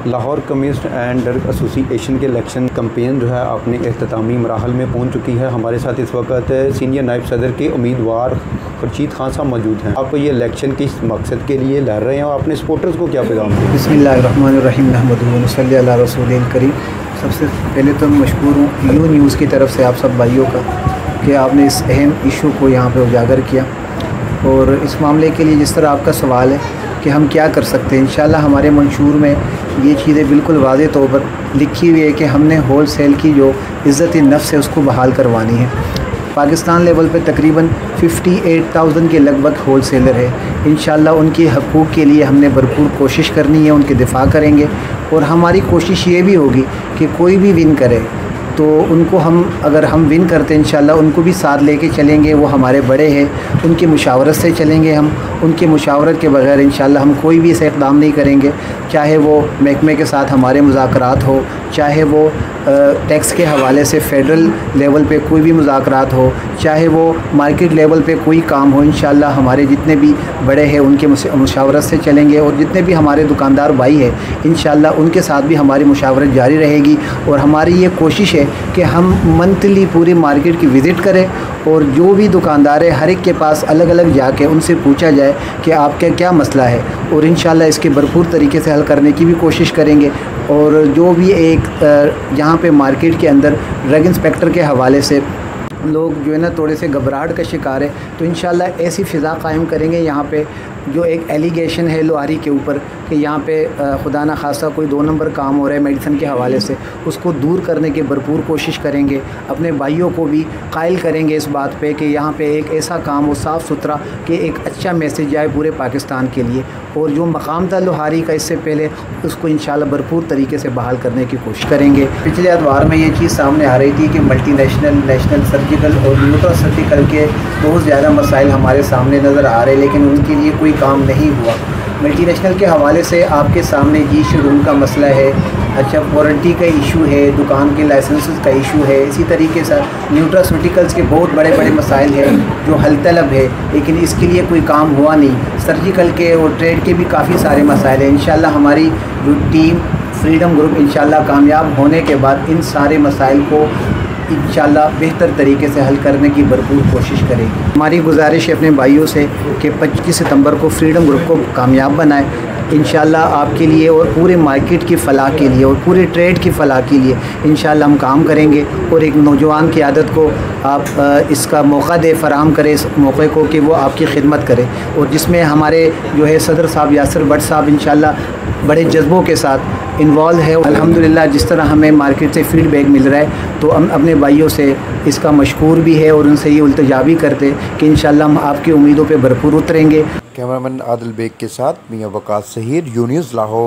Lahore communist and drug association के election campaign जो है अपने अख्तामी मराहल में पहुंच चुकी है। हमारे साथ इस वक्त सीनियर नायब सदर के उम्मीदवार खुर्शीद खान साहब मौजूद हैं। आप ये इलेक्शन किस मकसद के लिए लड़ रहे हैं और अपने सपोर्टर्स को क्या पैगाम दें? बिस्मिल्लाहिर्रहमानिर्रहीम नहमदुहु व नसल्ली अला रसूलिल करीम। सबसे पहले तो मैं मशकूर हूँ यू न्यूज़ की तरफ से आप सब भाइयों का कि आपने इस अहम इशू को यहाँ पे उजागर किया। और इस मामले के लिए जिस तरह आपका सवाल है कि हम क्या कर सकते हैं, इंशाल्लाह हमारे मंशूर में ये चीज़ें बिल्कुल वाज़ेह तौर पर लिखी हुई है कि हमने होल सेल की जो इज़्ज़त नफ्स है उसको बहाल करवानी है। पाकिस्तान लेवल पे तकरीबन 58,000 के लगभग होल सेलर है। इंशाल्लाह उनके हकूक़ के लिए हमने भरपूर कोशिश करनी है, उनके दिफा करेंगे। और हमारी कोशिश ये भी होगी कि कोई भी विन करे तो उनको अगर हम विन करते हैं इंशाल्लाह उनको भी साथ लेके चलेंगे। वो हमारे बड़े हैं, उनकी मुशावरत से चलेंगे। हम उनकी मुशावरत के बगैर इंशाल्लाह हम कोई भी ऐसा इक़दाम नहीं करेंगे, चाहे वो महकमे के साथ हमारे मुज़ाकरात हो, चाहे वो टैक्स के हवाले से फ़ेडरल लेवल पे कोई भी मुज़ाकरात हो, चाहे वो मार्केट लेवल पे कोई काम हो। इंशाल्लाह हमारे जितने भी बड़े हैं उनके मुशावरत से चलेंगे। और जितने भी हमारे दुकानदार भाई हैं इंशाल्लाह उनके साथ भी हमारी मुशावरत जारी रहेगी। और हमारी ये कोशिश है कि हम मंथली पूरी मार्केट की विज़िट करें और जो भी दुकानदार है हर एक के पास अलग अलग जाके उनसे पूछा जाए कि आपका क्या मसला है, और इंशाल्लाह इसके भरपूर तरीके से हल करने की भी कोशिश करेंगे। और जो भी एक यहाँ पे मार्केट के अंदर ड्रग इंस्पेक्टर के हवाले से लोग जो है ना थोड़े से घबराहट का शिकार है, तो इंशाल्लाह ऐसी फ़िज़ा कायम करेंगे यहाँ पे जो एक एलिगेशन है लोहारी के ऊपर कि यहाँ पे खुदा न खासा कोई 2 नंबर काम हो रहा है मेडिसिन के हवाले से, उसको दूर करने की भरपूर कोशिश करेंगे। अपने भाइयों को भी कायल करेंगे इस बात पे कि यहाँ पे एक ऐसा काम हो साफ़ सुथरा कि एक अच्छा मैसेज जाए पूरे पाकिस्तान के लिए। और जो मकाम था लोहारी का इससे पहले उसको इंशाल्लाह भरपूर तरीके से बहाल करने की कोशिश करेंगे। पिछले अतवार में ये चीज़ सामने आ रही थी कि मल्टीनेशनल, नेशनल सर्जिकल और न्यूट्रास्यूटिकल के बहुत ज़्यादा मसाइल हमारे सामने नज़र आ रहे, लेकिन उनके लिए कोई काम नहीं हुआ। मल्टीनेशनल के हवाले से आपके सामने जी शोरूम का मसला है, अच्छा वारंटी का इशू है, दुकान के लाइसेंस का इशू है। इसी तरीके से न्यूट्रास्यूटिकल्स के बहुत बड़े बड़े मसाइल हैं जो हल तलब है, लेकिन इसके लिए कोई काम हुआ नहीं। सर्जिकल के और ट्रेड के भी काफ़ी सारे मसाइल हैं। इंशाल्लाह हमारी जो टीम फ्रीडम ग्रुप इंशाल्लाह कामयाब होने के बाद इन सारे मसाइल को इंशाल्लाह बेहतर तरीके से हल करने की भरपूर कोशिश करेगी। हमारी गुजारिश है अपने भाइयों से कि 25 सितंबर को फ्रीडम ग्रुप को कामयाब बनाएं। इंशाल्लाह आपके लिए और पूरे मार्केट की फ़लाह के लिए और पूरे ट्रेड की फ़लाह के लिए इंशाल्लाह हम काम करेंगे। और एक नौजवान की आदत को आप इसका मौका दे फराहम करें, इस मौके को कि वो आपकी खिदमत करे। और जिसमें हमारे जो है सदर साहब यासिर भट्ट साहब इंशाल्लाह बड़े जज्बों के साथ इन्वॉल्व है। अल्हम्दुलिल्लाह जिस तरह हमें मार्केट से फ़ीडबैक मिल रहा है तो हम अपने भाइयों से इसका मशकूर भी है और उनसे ये इल्तिजा भी करते कि इंशाल्लाह हम आपकी उम्मीदों पे भरपूर उतरेंगे। कैमरामैन आदिल बेग के साथ मियां वकास सहीर, यू न्यूज़ लाहौर।